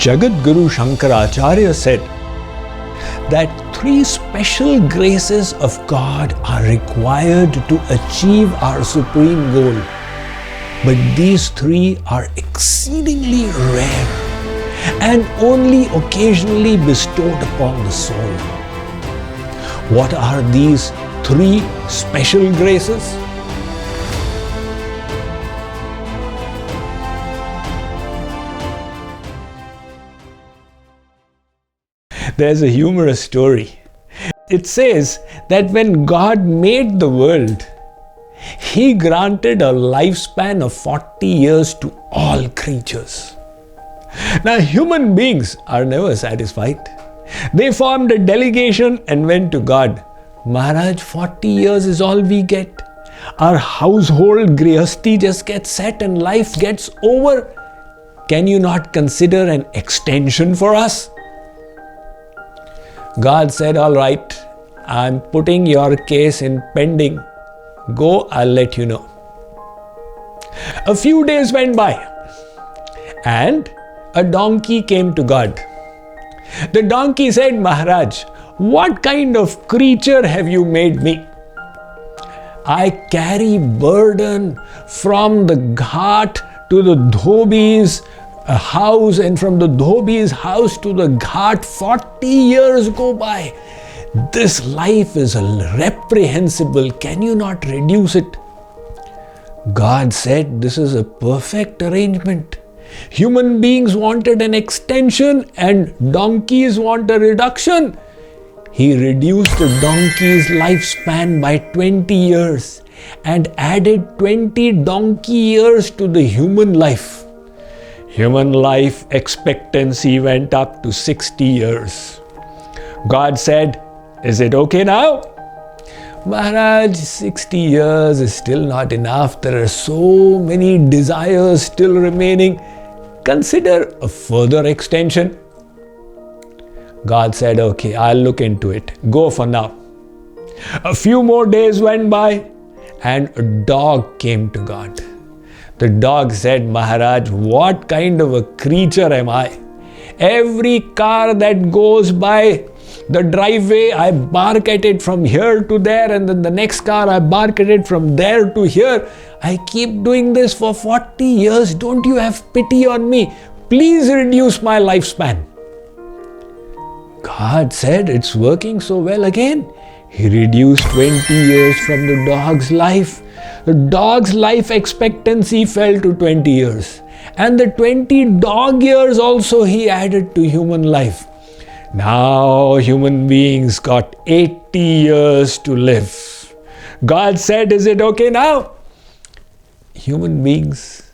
Jagadguru Shankaracharya said that 3 special graces of God are required to achieve our supreme goal. But these 3 are exceedingly rare and only occasionally bestowed upon the soul. What are these 3 special graces? There's a humorous story. It says that when God made the world, He granted a lifespan of 40 years to all creatures. Now, human beings are never satisfied. They formed a delegation and went to God. Maharaj, 40 years is all we get. Our household grihasti just gets set and life gets over. Can you not consider an extension for us? God said, all right, I'm putting your case in pending. Go, I'll let you know. A few days went by and a donkey came to God. The donkey said, Maharaj, what kind of creature have you made me? I carry burden from the ghat to the dhobi's house, and from the dhobi's house to the ghat, 40 years go by. This life is reprehensible. Can you not reduce it? God said, this is a perfect arrangement. Human beings wanted an extension and donkeys want a reduction. He reduced the donkey's lifespan by 20 years and added 20 donkey years to the human life. Human life expectancy went up to 60 years. God said, is it okay now? Maharaj, 60 years is still not enough. There are so many desires still remaining. Consider a further extension. God said, okay, I'll look into it. Go for now. A few more days went by and a dog came to God. The dog said, Maharaj, what kind of a creature am I? Every car that goes by the driveway, I bark at it from here to there, and then the next car, I bark at it from there to here. I keep doing this for 40 years. Don't you have pity on me? Please reduce my lifespan. God said, it's working so well again. He reduced 20 years from the dog's life. The dog's life expectancy fell to 20 years. And the 20 dog years also he added to human life. Now human beings got 80 years to live. God said, is it okay now? Human beings,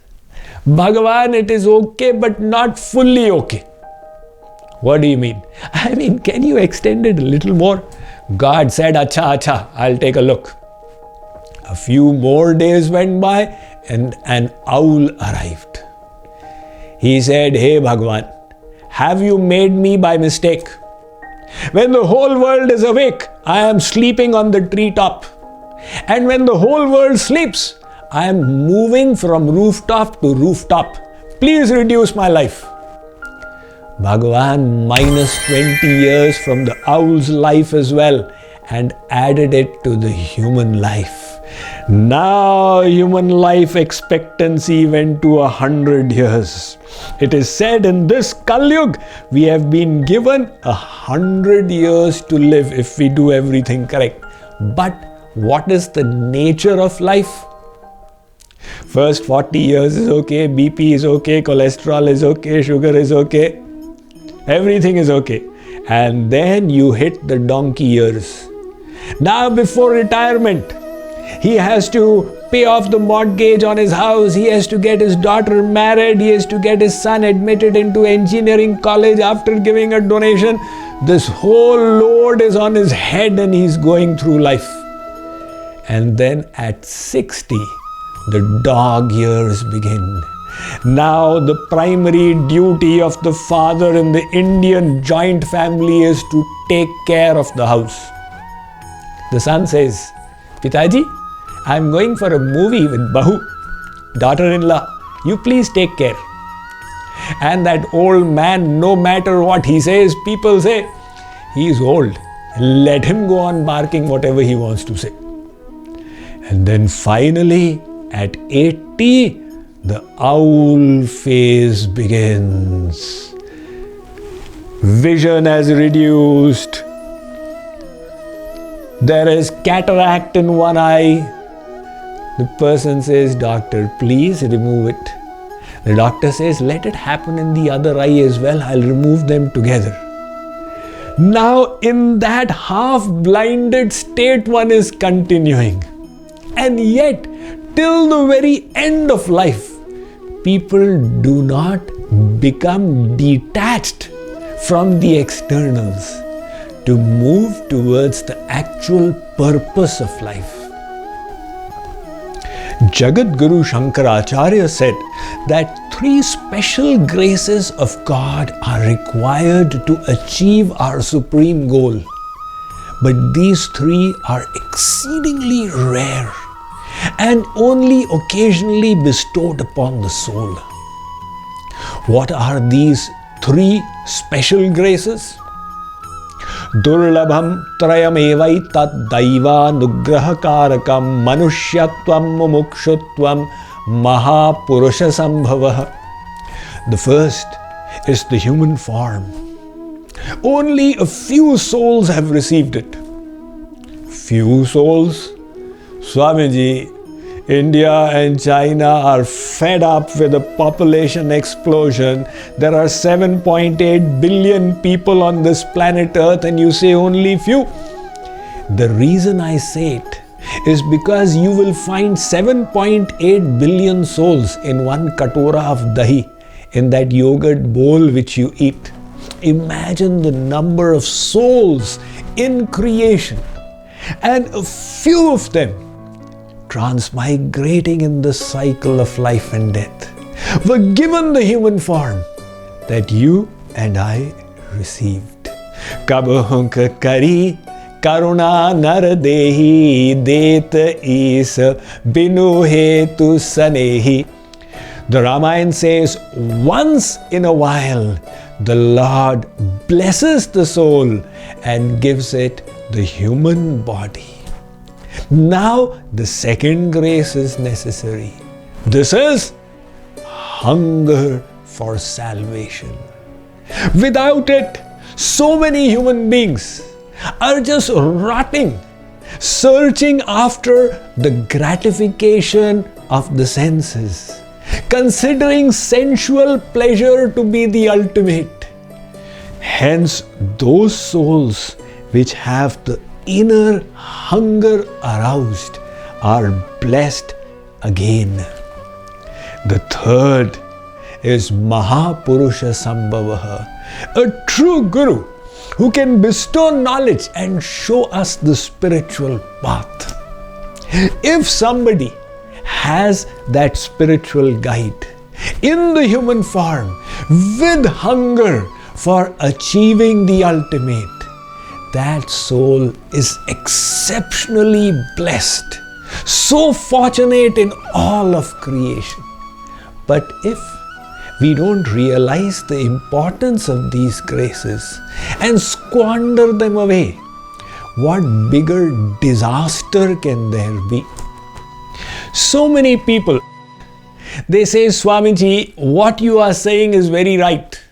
Bhagavan, it is okay, but not fully okay. What do you mean? I mean, can you extend it a little more? God said, acha, I'll take a look. A few more days went by and an owl arrived. He said, hey Bhagavan, have you made me by mistake? When the whole world is awake, I am sleeping on the treetop. And when the whole world sleeps, I am moving from rooftop to rooftop. Please reduce my life. Bhagavan minus 20 years from the owl's life as well and added it to the human life. Now human life expectancy went to 100 years. It is said in this Kali Yuga, we have been given 100 years to live if we do everything correct. But what is the nature of life? First 40 years is okay, BP is okay, cholesterol is okay, sugar is okay. Everything is okay. And then you hit the donkey years. Now before retirement, he has to pay off the mortgage on his house. He has to get his daughter married. He has to get his son admitted into engineering college after giving a donation. This whole load is on his head and he's going through life. And then at 60, the dog years begin. Now the primary duty of the father in the Indian joint family is to take care of the house. The son says, Pitaji, I'm going for a movie with Bahu, daughter-in-law. You please take care. And that old man, no matter what he says, people say, he's old. Let him go on barking whatever he wants to say. And then finally, at 80, the owl phase begins. Vision has reduced. There is cataract in one eye. The person says, doctor, please remove it. The doctor says, let it happen in the other eye as well. I'll remove them together. Now, in that half-blinded state, one is continuing. And yet, till the very end of life, people do not become detached from the externals to move towards the actual purpose of life. Jagat Guru Shankaracharya said that 3 special graces of God are required to achieve our supreme goal. But these 3 are exceedingly rare and only occasionally bestowed upon the soul. What are these 3 special graces? Durlabham trayamevaitat daiva nugrahakarakam manushyatvam mumukshutvam mahapurusha sambhava. The first is the human form. Only a few souls have received it. Few souls? Swamiji, India and China are fed up with the population explosion. There are 7.8 billion people on this planet Earth and you say only few. The reason I say it is because you will find 7.8 billion souls in one katora of dahi, in that yogurt bowl which you eat. Imagine the number of souls in creation, and a few of them transmigrating in the cycle of life and death were given the human form that you and I received. Kabhunk kari karuna nar dehi det is binu hetu sanehi. The Ramayana says, once in a while the Lord blesses the soul and gives it the human body. Now the second grace is necessary. This is hunger for salvation. Without it, so many human beings are just rotting, searching after the gratification of the senses, considering sensual pleasure to be the ultimate. Hence, those souls which have the inner hunger aroused are blessed again. The third is Mahapurusha Sambhavaha, a true Guru who can bestow knowledge and show us the spiritual path. If somebody has that spiritual guide in the human form with hunger for achieving the ultimate, that soul is exceptionally blessed, so fortunate in all of creation. But if we don't realize the importance of these graces and squander them away, what bigger disaster can there be? So many people, they say, Swamiji, what you are saying is very right.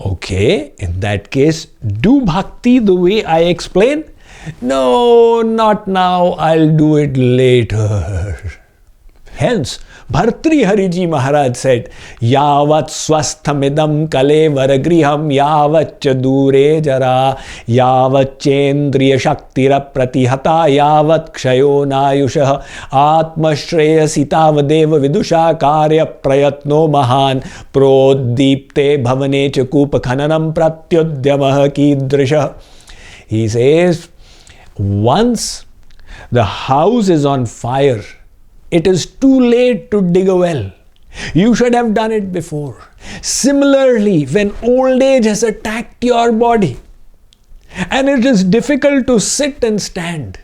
Okay, in that case, do bhakti the way I explain? No, not now, I'll do it later. Hence, Bhartrihari Maharaj said, Yavat swasthamidam kalevar griham yavat dure jara yavat chendriya shaktira pratihata yavat kshayo nayushah atma shreyasitavadeva vidusha karya prayatno mahan proddeepte bhavane chakupa khananam pratyudyamah kidrisha. He says, once the house is on fire, it is too late to dig a well. You should have done it before. Similarly, when old age has attacked your body and it is difficult to sit and stand,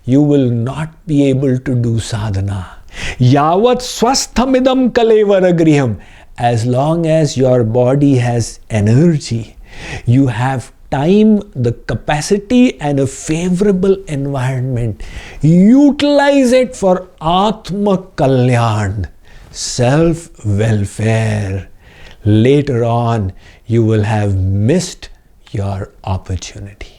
you will not be able to do sadhana. Yavat swasthamidam kalevara griham. as long as your body has energy, you have time, the capacity, and a favorable environment. Utilize it for Atma Kalyan, self-welfare. Later on, you will have missed your opportunity.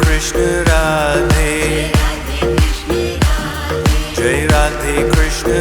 Krishna Radhe, Jai Radhe Krishna